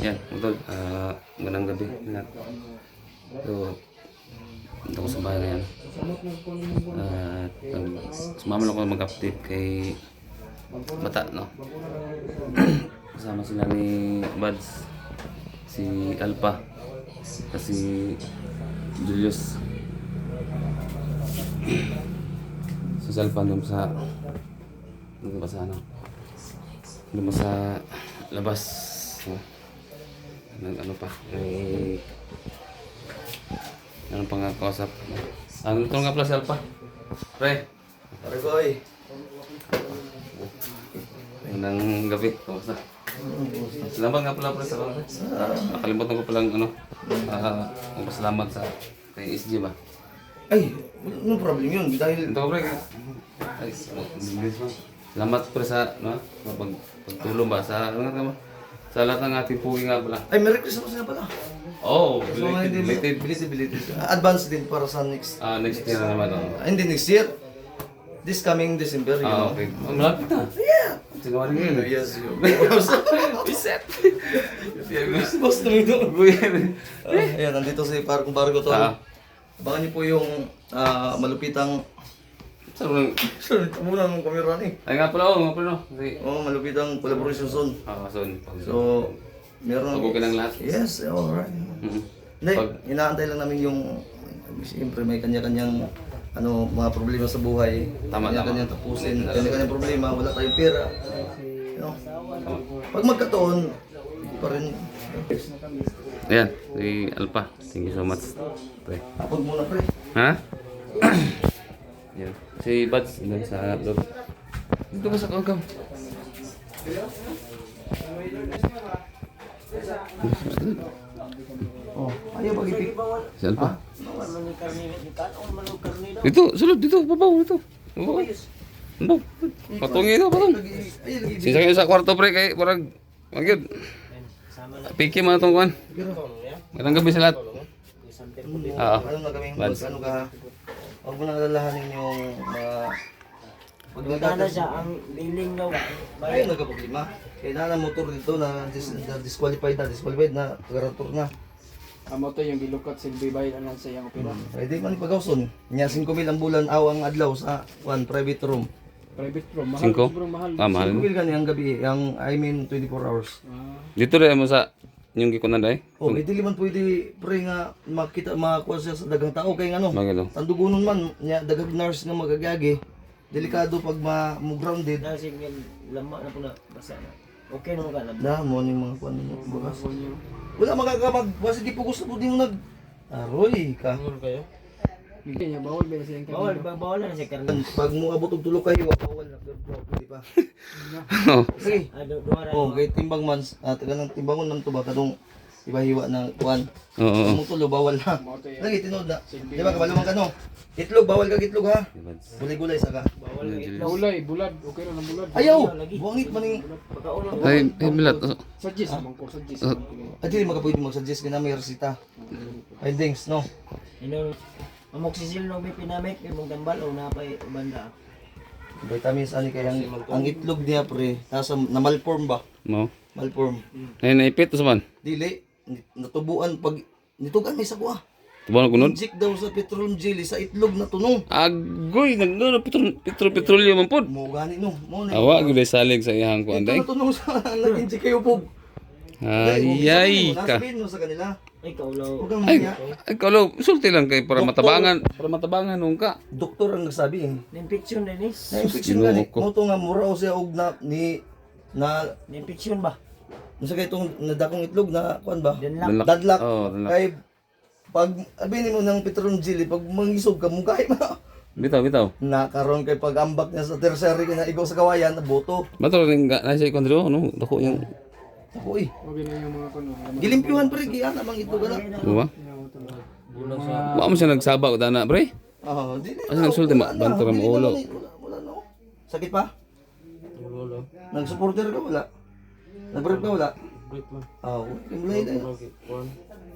Yan, utol. Magandang gabi. So, ito ko sa bahay ngayon. At sumama ako mag-update kay Bata, no? Kasama sila ni Buds, si Alpha, kasi Julius. So, si Alpha nung sa ano sa labas, no? Ano pa, ano pang kausap. Ano ito nga pala si Alpha? Pre! Pare boy! Magandang gabi, kamusta? Salamat nga pala pre sa nakalimutan ko palang salamat sa kay SG ba? Ay! No problem yun dahil... Ito pre, ay, salamat pre sa pagtulong ba sa sa lahat ng ating pugi nga pala. Ay, Merry Christmas na pala! Oh, So, belated. belated. Advance din para sa next... Next year na naman. Hindi, next year. This coming December, you know. Okay. Malapit na. Yeah! Sinawari ngayon. Yes, you. Reset. Boss na ito. Eh. Ayan, nandito si Parang Bargo to. Abangan niyo po yung malupitang... Sorry. Sorry, muna ng kamera ni. Ay nga pala, nga pala. Malupitang collaboration soon. Soon. So, meron... Pag-okay ng lahat. Yes, alright. Hindi, inaantay lang namin yung... Siyempre may kanya-kanyang mga problema sa buhay. Kanya-kanyang tapusin. Kanya-kanyang problema, wala tayong pera. You know? Pag magkataon, hindi pa rin... Ayan, si Alpha. Thank you so much. Pre. Tapos muna pre. Ha? Yan. Si Buds, doon sa loob. Dito ba sa kagam? Oh, ayaw pag-ipik. Si Alpha. Dito, sulod dito, babaw dito. Babaw. Babaw. Patong ito, patong. Sisakay sa kwarto pre kay parang magyud. Piki man itong kuhan. Magandang gabi sa lahat. Oo. Ano na kami? Buds. Ano ka? Huwag mo nang alalahanin yung mga... Magkano siya ang billing daw. Ayun, nagka-problema. Kailangan motor dito na disqualified na, garantor na. Amo to yung gilukat silbi bayad anan sa iyang opera. Pwede man ipagawson. Nya 5,000 ang bulan awang adlaw sa private room. Private room, mahal. Cinco? Sobrang mahal. Mahal. 5,000 gani ang gabi, I mean 24 hours. Dito rin mo sa yung gikunan dai. Oh, hindi man pwede pre nga makita makakuha siya sa daghang tao kay ngano. Magalo. Tandugunon man nya daghang nurse nga magagagi. Delikado pag mo grounded. Dahil single lama na po na basa na. Okay naman ka na. Na mo ning mga kuan mo bukas. Wala magagamag, wala sige po gusto po di mo nag aroy ka. Bigyan niya bawal ba sa iyang Bawal, kanina? bawal na siya karni. Pag mo abot og tulo kayo, bawal na di pa. Sige. Duwara. Oh, kay timbang man taga ng timbangon man to ba kadong ibahiwa na kuan. Oo. Mo tulo bawal na. Mo to yan. Lagi tinod na. Di ba kabalo man kano? Itlog bawal ka itlog ha. Gulay-gulay sa ka. Bawal na ito. Naulay, bulad. Okay na ng bulad. Ayaw. Buangit maning Pagkaulang Ay, milat. Suggest naman ko, suggest. ay dili magapwede mag-suggest kana may resita. Findings no. Amoxicillin no may pinamit kay mong gambal o napay banda. Vitamins ani kay ang itlog niya pre, nasa na malform ba? Mo. Malform. Ay naipit to man. Dili natubuan pag nitugan may sa kuha. Tubuan ko nun. Inject daw sa petroleum jelly sa itlog na tunong. Agoy, nagno petrolyo man pod. Mo gani no. Mo na. Awa gyud salig sa iyang kuan Ito dai. na tunong sa nag-inject kayo po. Ay ka. Sabihin mo sa kanila. Ay kaulaw. Huwag kang Ay, maya. kalau sulti lang kay para matabangan nung ka. Doktor ang nagsabi eh. Infection din eh. Na-infection Ginoo gani. ko. Mo to nga mura o siya og na Infection ba? Unsa kay itong nadakong itlog na kuan ba? Din lang. Danlak. Dadlak. Oh, danlak. Kay pag abinin mo ng petroleum jelly, pag mangisog ka, mukha na. Bitaw. Nakaroon kay pag-ambak niya sa tertiary na igaw sa kawayan, na boto. Mato ring na siya kondro no, dako yung Ako eh. Okay na yung mga kuno. Gilimpyuhan pa rin, giyan namang ito ka na. Diba? Wa mo siya nagsaba ko dana, pre. Oo, di Asa nagsulti bantura mo ulo. Wala no. Sakit pa? Nag-supporter ka wala? Nag-brief ka wala? Break man. Oo, kimlay na.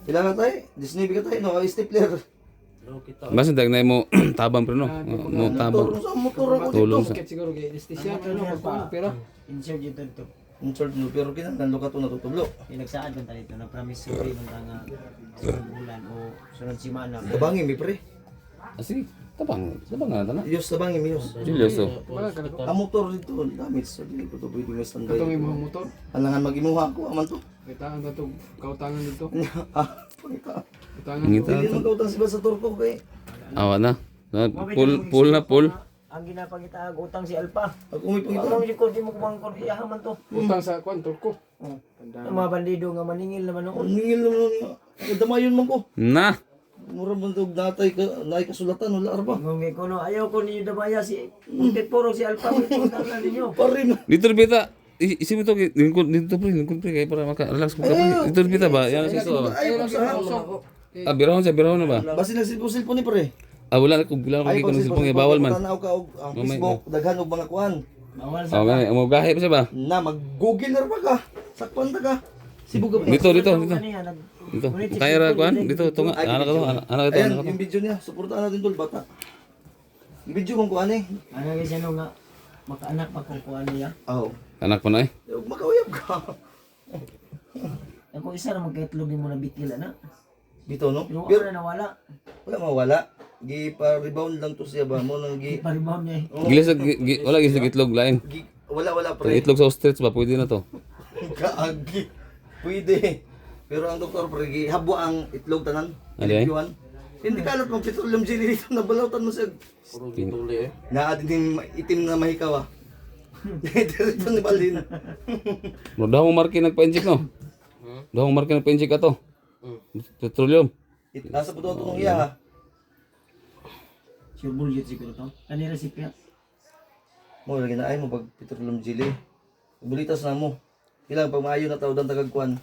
Kailangan tayo, Disney ka tayo, no? Stapler. Basta dagnay mo tabang pre no. Mo tabang. Tulong sa motor ako Tulong dito. sa Sakit siguro kay anesthesia ano pagkuan pero Insert dito to. Insult mo, pero kinahanglan lukat to natutublo. Pinagsaan kung talito na promise sorry nung nga sunod bulan o sunod simana. Tabangin mi pre. Sige, tabang na ito na. Iyos tabangin mi iyos. Julius, oh. Wala ka na ko. Ang motor dito, damage sa dili ko to pwede may standby. Katong imong motor. Alangan magimuha ko aman to. Kitaan ka to. Kautangan dito. Ah, pangita. Kautangan. Ngita Dili na man kautang si sa turko kay. Awa na. Full na full. Ang ginapangita ang utang si Alpa. Ako may pangita. Ang likod di mo kumangkon iyahaman to. Utang sa kwan, turko. Ang mga bandido nga maningil naman Ang noon. ningil naman ako damayon man ko. Na. Mura man to natay ka nay kasulatan wala arba. Ngungi ko no, ayaw ko ninyo damaya si Untit Purong si Alpa. Utang na ninyo. Parin. Dito bita. Isip mo to, dito pre, kaya para maka-relax ko ka pre. Dito bita ba? Yan si Iso ba? Ay, sa Ah, birahon na ba? Basi nagsilpo-silpo ni pre. Ah, wala ko bilang ko ng cellphone kay bawal man. Tanaw ka og ang Facebook, daghan og mga kuan. Bawal sa Oh, gani, mo gahi pa siya ba? Na mag-google na ba ka? Sakpan ta ka. Sibuga ba? Dito. kaniya nag Dito. Kaya ra kuan, dito tunga. Anak ko, anak ito, Ayan, anak ko. yung video niya. Suportahan natin tol bata. Yung video kung kuan eh. ano kasi no nga makaanak makukuha niya. Oh. Anak pa na eh. Makauyab ka. Ako isa na magkaitlog mo na bitila na. Dito no? Pero Pero na nawala. wala mawala. Gi pa rebound lang to siya ba mo nang gi Paribaw niya. Gilis wala gilis itlog lain. wala Kung pre. itlog sa ostrich ba pwede na to. Kaagi. Pwede. Pero ang doktor pre gi habwa ang itlog tanan. Alay? Itlog hindi kalat mo petroleum jelly dito na balautan mo siya. Na atin itim na mahikaw ah. Dito ni Balin. Mo daw mo marki nagpa-inject no. Daw mo marki nagpa-inject ato. Petroleum. Nasa po itong iya ha. Sure bullshit siguro to. Kanira si Pia. Mo lagi na ay mo pag petroleum jelly. Bulitas na mo. Ilang pag maayo na tawdan tagagkuan.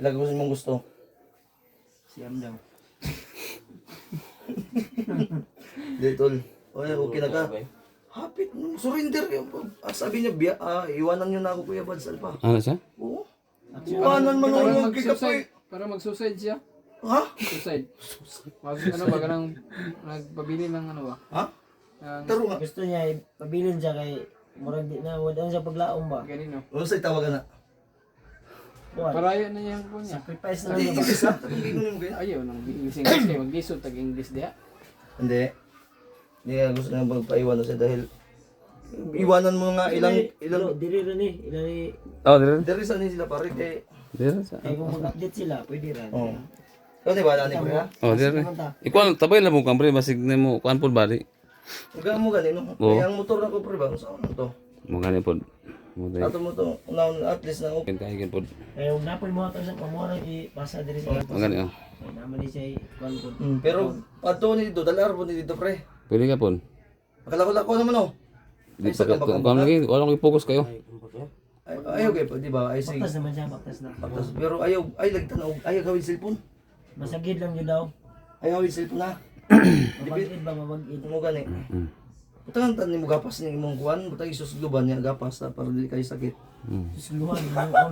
Ilang gusto mong gusto. Siyam daw. Dito. Okay na ka. Hapit, surrender kayo. Sabi niya, iwanan niyo na ako Kuya Bads Alpa. Ano siya? Oo. Iwanan man Para ako kay kapoy. mag-suicide siya. Ha? Suicide. Ano ba kanang nagpabili ng ano ba? Ha? Ang Taro nga. Gusto niya pabilin siya kay murag di na wala sa paglaom ba. ganino. Ano sa'y tawagan na? Buwan. Paraya na niya ko niya. Sacrifice na Hindi, lang ba? isa. Tingin mo kayo. Ayaw nang English kay mag-lisod tag English diha. Hindi. Hindi nga gusto nga magpaiwan na siya dahil iwanan mo nga ilang Dili rin eh. Ilari. Oh, dire. Dari saan sila pare kay Dire sa. Kaya kung mag-update sila, pwede rin. Oh. Ikaw di ba ni Kuya? Oh, dire. Ikuan tabay lang mo kampre basig na mo kuan pud bali. Ikaw mo ganino. Oo. Kaya ang motor na ko pre ba? Saan mo to? Mo gani pod. Mo dai. Ato mo to. Unaon at least na okay. Kahigan pod. Kaya huwag napoy mo ito sa pamora i-pasa diri sa Mo gani oh. naman ni siya kuan ko. Pero pato ni dito, dalar po ni dito pre. Pwede ka pod. Makalako-lako naman oh. Di pa kuan lagi, wala ko focus kayo. Ayaw kayo po, di ba? Ay sige. Baktas naman siya, baktas na. Tapos, pero ayaw, ay lagtanaw, ayaw gawin cellphone. Masagid lang yun daw. Ayaw gawin cellphone na. Mabagid ba, mabagid. Mo gani. Butangan tan ni mo gapas ni imong kuan, butang isusluban niya gapas ta para dili kay sakit. Susluhan mo.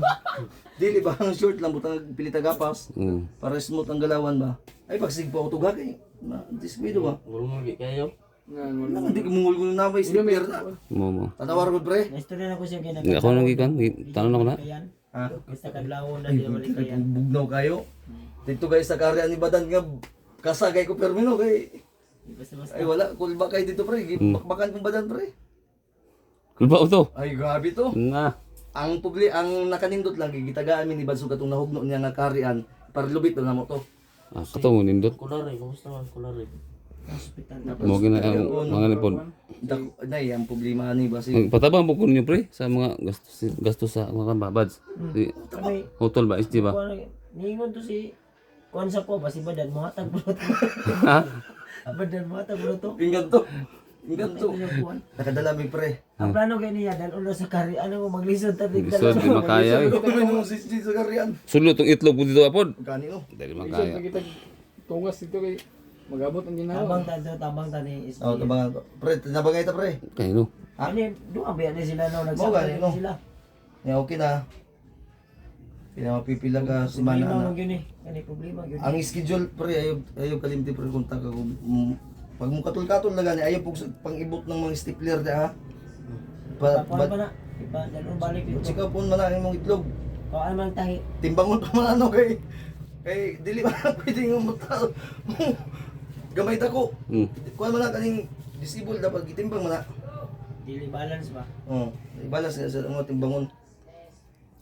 Dili ba ang short lang butang pilita gapas para smooth ang galawan ba. Ay pagsig pa utuga kay na disquido ba. Nga Hindi ko mungul na may slipper na. Mo. Tatawar ko pre. Na-story na ko siya kaya Ako nang gikan, tanong ako na. nagkayan. Ha? Basta kadlawon na di naman kayan. Bugnaw kayo. Dito guys sa karya ni Badan nga kasagay ko permino kay Basta-basta. ay wala kulba kay dito pre. Bakbakan kong Badan pre. Kulba to. Ay grabe to. Na. Ang nakanindot lang gitagaan mi ni Badsug katong nahugno niya nga karian para lubit na mo to. Ah, kato mo nindot. Hospital. Mo gina mga nipon. Nay ang problema ni basi. Patabang po ninyo pre sa mga gastos sa mga babads. Si Kami, hotel ba isti ba? niingon to si kuan sa ko, basi badan mo hatag bro to. Ha? Badan mo hatag bro to. Pinggan to. Pinggan to. Ito yung kuan. Nakadala mi pre. Ang plano kay niya dahil ulo sa kari, ano mo maglisod ta Lisod di makaya. Ito pa mo si sa karian. Sulo tong itlog po dito apod. Kanino? Dali Isod makaya. na kita tungas dito kay magabot ang ginawa. Tabang ta ni is. Oh, tabangan to. Pre, nabangay ta pre. Kay no. Ani, doon ba ni sila no Mo nagsakay gani no. sila. Ya okay na. Pinamapipila ka si Problema mana mo gyud ni. Kani problema gyud. ang schedule pre ayaw kalimti pre kung taga pag mo katul-katul na gani ayaw pug pang-ibot ng mga stapler da ha. Kuan pa na. Iba, dalo balik dito. Check up po man ang imong itlog. Kaan man tahi. Timbangon pa man ano kay dili man pwede yung mata. Gamay ta ko. Kuan man na kaning disabled dapat gitimbang man na. Dili balance ba? Oh, ibalas na sa mga timbangon.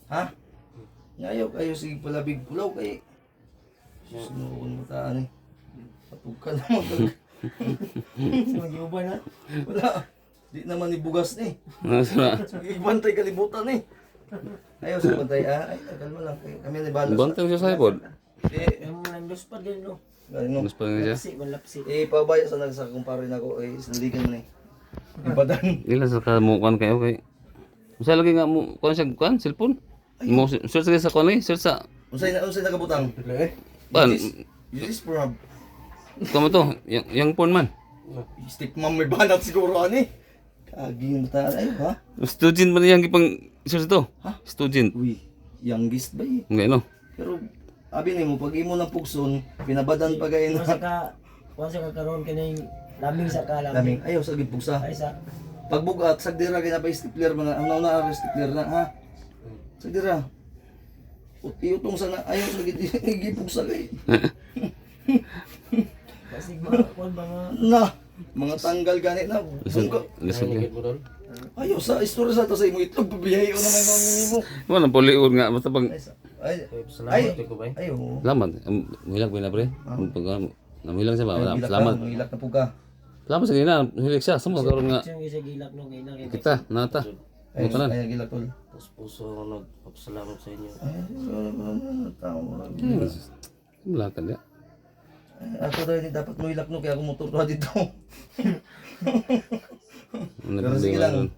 Ha? Ngayo kayo sige palabig pulaw kay sunoon mo taan eh. Patukan naman pag Magyuban na. wala. Di naman ibugas ni. Nasa Ibantay kalibutan eh. Ayaw sa bantay ay kalma lang kami ni balas. bantay siya sa ipod. Eh, Yung mga luspad din no. ano? Mas pa niya. Lapsi, malapsi. Pabaya sa nagsakumpare na ko ay sandigan mo ni. Ibadan. Ilan sa kamukuan kayo kay. Usa lagi nga mo kuan siya kuan cellphone. Mo search sa kuan lagi, search sa Unsay nakabutang? ban. This for Kamo to, yang phone man. stick mom may banat siguro ani. Kaging ta ay ha? Student man yang gipang search to. Ha? Student. Uy, youngest ba eh? Ngay no. Pero abi nimo pag imo ng pugson, pinabadan pa gay Kung sa na. ka karon kining laming sa kalam. Laming ayaw sa gipugsa. Ay sa Pagbugat sagdira kay na pa stapler mga ano na stapler na ha. Sagdira. Iutong sa na ayaw sa gipugsa kay. basig mga kon mga Na mga tanggal gani na. Listen, Bungka. listen. Ayaw sa istorya sa to sa imo itlog pabiyahe na may mga nimo. Wala poliod nga basta pag Ay, ayaw. salamat. Milag ba na pre? Pag namilang siya ba? Wala. Salamat. Hilak na po ka. Salamat sa gina. Hilig siya. Samo karon nga yung isa gilak no kay na kay. kita nata. Ay, Ito na. ay gilak tol. Puso nagpapasalamat sa inyo. Ay, tao. Wala ka dia. Ako dahil dapat mo hilak no kaya ako motor na dito. Pero sige lang.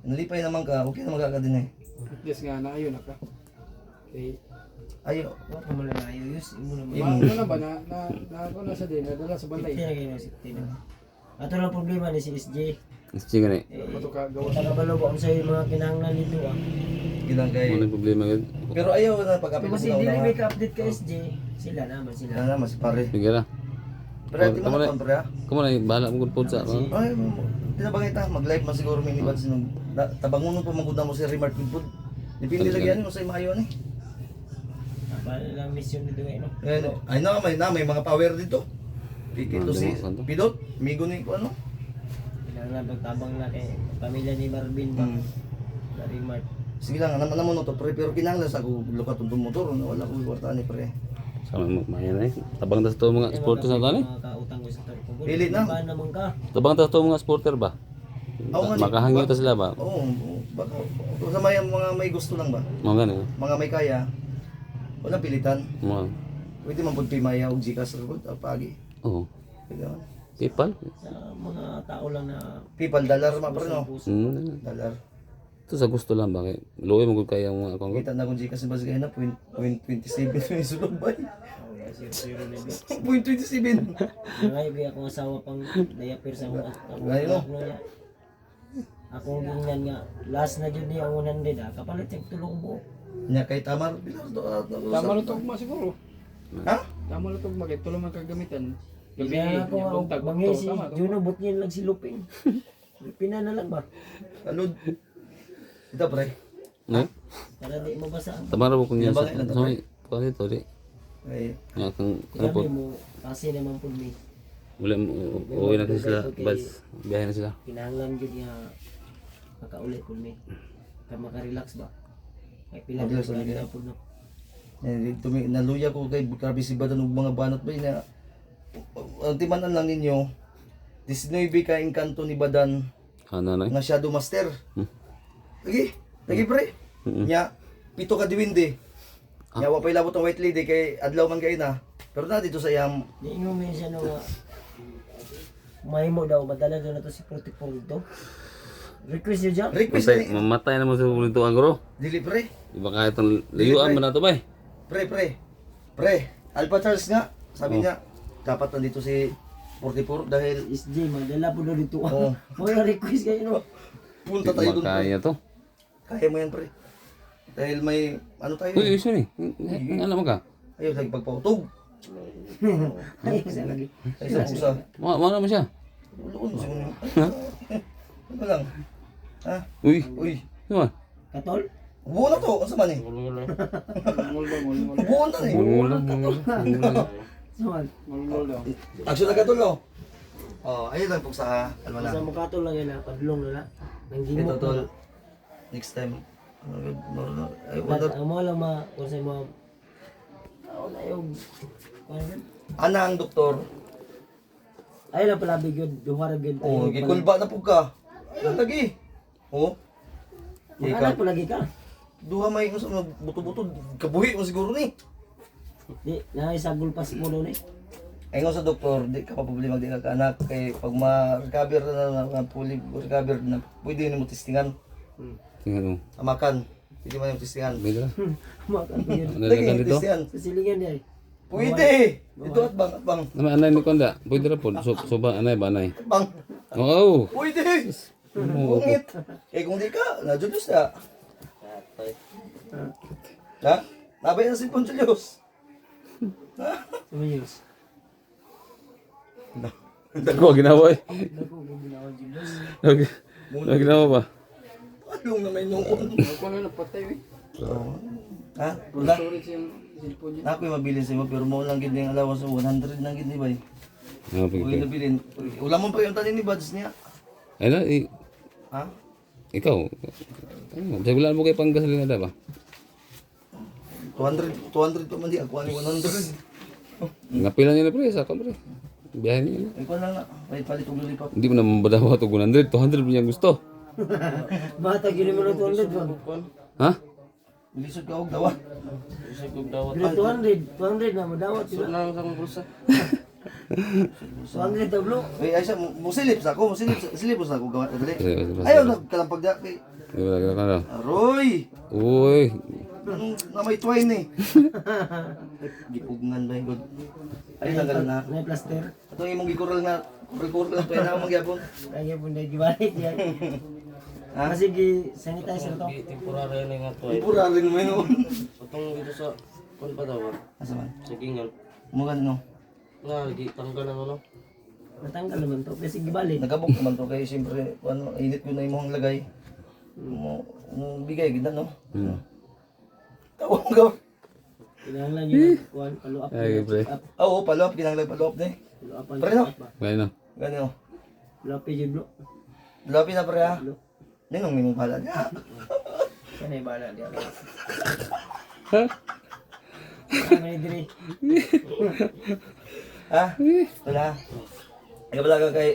Nalipay naman ka, okay na magkaka din eh. Yes nga na ayun ka. Okay. Ayaw. Wa ko man na ayos imo na. Ano na ba na ako na sa din, nadala sa bantay. Kaya kay si Tino. Ato lang problema ni si SJ. Sige ni. Bato ka gawa. Tagabalo ko sa mga kinahanglan nito ah. Gilang kay. Ano problema gid? Pero ayaw na pag-apit Kasi mo dili na. may ka-update ka SJ. Sila naman sila. Ano na mas pare. Sige ra. Pero di mo na pre ha. Kumo na bahala mo gud pod sa. Ay, tinabangay ta, mag-live man siguro may nibad sinong tabangon pa magud na mo si Remark Food. Dipindi lagi mo sa imayo ni. Para lang mission dito ngayon no. Ay may mga power dito. Dito si Pidot, migo ni ko ano. Kailangan pagtabang na kay pamilya ni Marvin ba. Dari Mart. Sige lang, naman mo no to pre, pero kinahanglan sa ko lukat tong motor, wala ko kwarta ni pre. Sama mo mayan ay. Tabang ta sa to mga sporters na tani. Mga kautang ko sa Turko. Pili na. Ba naman ka? Tabang ta sa to mga sporter ba? Oo nga ni. Makahangyo ta sila ba? Oo, baka sa mga may gusto lang ba? Mga gani. Mga may kaya. Walang pilitan. Mga. Pwede man pud pimaya og Gcash ra pud pagi. Oh. Pwede man. PayPal. Sa mga tao lang na People dollar ma pre no. Dollar. Ito sa gusto lang ba kay luoy mo gud kaya ang mga akong Kita na kung Gcash ba sigay na 0.27 yung sulod ba? zero na bit. 0.27. Ngay akong asawa pang diaper sa mga Ngayon, ano niya. Akong gingan nga last na jud niya ang 100 kapalit yung tulong buo. Nya kay Tamar bilang to Tama na to ma siguro. Ha? Tama na to magay tulong man kagamitan. Gabi Kaya ako ang buntag mangi si tama to. Juno but niya lang si Luping. Lupina na lang ba? Alod. Ito pre. no? Para di mabasa. Tamara mo kung yan sa Ilang bagay lang to, sa kuan ito di. Ay, Nga kang ano po. Grabe mo kasi naman po mi. Wala mo uwi na kasi sila bus. Biyahe na sila. Kinahanglan jud niya makaulit po mi. Ka makarelax ba? Kay pila Relax na lang, po no. dito mi naluya ko kay grabe si Badan og mga banat ba na ang timanan lang ninyo. 19 ka engkanto ni Badan Ano na? nga Shadow Master. Lagi pre. Nya pito ka diwindi. Nya wa pa ilabot ang White Lady kay adlaw man kay na. Pero na dito sa iyang Di mo mi siya no mahimo daw madala daw na to si Protipol dito. Request niyo dyan? request Matay, ni mamatay na mo sa kulito ang guro. dili pre. Iba kahit ang layuan man na to ba eh. Pre. Alpha Charles nga sabi niya dapat nandito si 44 dahil SJ madala po daw dito. Oo. Mga request kayo no. punta tayo doon. Makaya to. Kaya mo yan pre. Dahil may ano tayo. Uy, iso ni. Ano mo ka? Ayaw lagi pagpautog. Ay, isa lagi. Ay sa pusa. Mana mo siya? Uloon mo siya. Ano lang. Ha? Uy, Uy. ano? Katol? Buo na to, ano man eh. Mulmul daw. Buo na eh. Saan? Mulmul daw. Action na katulo. Oh, ayun lang po sa ano na. Sa mukha to lang yan ha, padulong na na. Nang Ito gimok tol. na. Next time. Ay, But, wonder. ang mga lang kung sa mga, na yung, Ana ang doktor. ay lang pala bigod, duhara bigod Oh, gikulba na po ka. Lagi. Oh. Mga anak po lagi ka. Duha may usa buto-buto kabuhi mo siguro ni. Di, naisagol pa mo doon eh. Ay nga sa doktor, di ka pa problema di ka anak kay pag ma-recover na fully recover na pwede ni mo testingan. Tingnan mo. Amakan. Pwede man yung testingan. Pwede na. Mga kapigod. Ano na dito? testingan. Sa silingan niya eh. Pwede. Ito at bang. Naman anay ni Konda. Pwede na po. Suba anay ba anay? Bang. Oo. Pwede. Bungit. Eh kung di ka, na-Julius na. Ha? Nabay na si Ponchelius. Sumayos. Ako ginawa eh. Naku, kung ginawa Julius. Ano ginawa ba? Anong naman yung Ako na napatay eh. Ha? Wala. Storage yung cellphone niya. Ako yung mabilis sa'yo, pero mo lang gid yung allowance mo, 100 lang gid ni bay. Ano Huwag pigil? nabilin. Wala mo pa yung tanin ni Buds niya. Ay na, Ha? ikaw. Ano, wala mo kay panggasolina na ba? 200 pa man di. Ako ano 100. Ngapilan niya na pre, sa pre. Biyahe niya na. Ikaw lang nga. Wait, palit og lulipap. Hindi mo naman badawa ito 100. 200 mo niya gusto. Bata, gini mo na 200 ba? Ha? Bilisod ka og dawa. Gini 200 na, madawat sila. Lang sa bulsa. 200 tablo. Ay, ay siya, musilip sa ako. Musilip sa ako. Gawa dali. Sige. Ayaw, nagkalampag da. Kay Gila ka na. Roy! Uy. Na may twine eh. Gipugngan ba yung god? Ay, tanggal na. May plaster. Ito yung imong gikural na. Kural lang. Kaya na ako magyapon. Kaya po na gibalik yan. Ha? Kasi gi-sanitizer to. Temporary na nga to eh. Ipuraling mo yun. Itong dito sa kung pa daw, Asa man? sa gingan. Mga ano? Nga, tanggal ng ano. Natanggal naman to. Kasi gibalik. Nagabok naman to kaya siyempre ano, init ko na imong lagay. Mo bigay gid no. Tawag ka. Kailangan yun. Kuhan, follow up. Ay, pre. Oo, palop kinahanglan palop ni. Follow up. Pre, no? Gaya na. Ganyo. Follow up yun, bro. Lapi na pre ha. Ninong nimong pala niya. Yan ay bala diya. May diri. Ha? Wala. Nga pala ka kay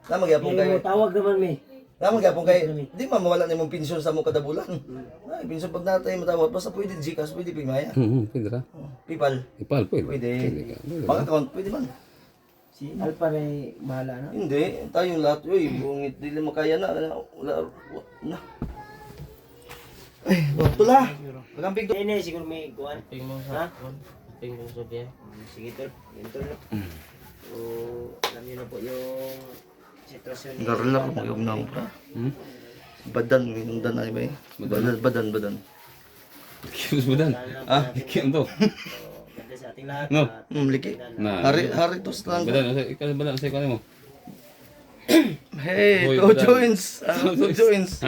na magyapon kay. Kaya mo tawag naman mi. Na magyapon kay. Di man mawala nimong pensyon sa mo kada bulan. Ay, pensyon pag natay matawag basta pwede Gcash, pwede Pimaya. Pwede na. PayPal. Ipal, pwede. Pwede. Pwede. Bank account, pwede man. Si Alpa rin bahala na. Hindi, tayong lahat, uy, bungit, di makaya na, wala, na. Ay, tula. Pagampig to. Ini siguro may kuhan. Ping mo sa ping mo sa biya. Sige tol. Ganito no. So, alam niyo na po yung sitwasyon ni Darla ko yung nang badan, minundan na iba eh. Badan. Kilos mo dan. Ah, ikim to. Ganda sa ating lahat. No. at Liki. Na. Hari tos lang. Badan, ikaw badan sa ikaw mo. Hey, Hoy, two badan. joints. Two joints.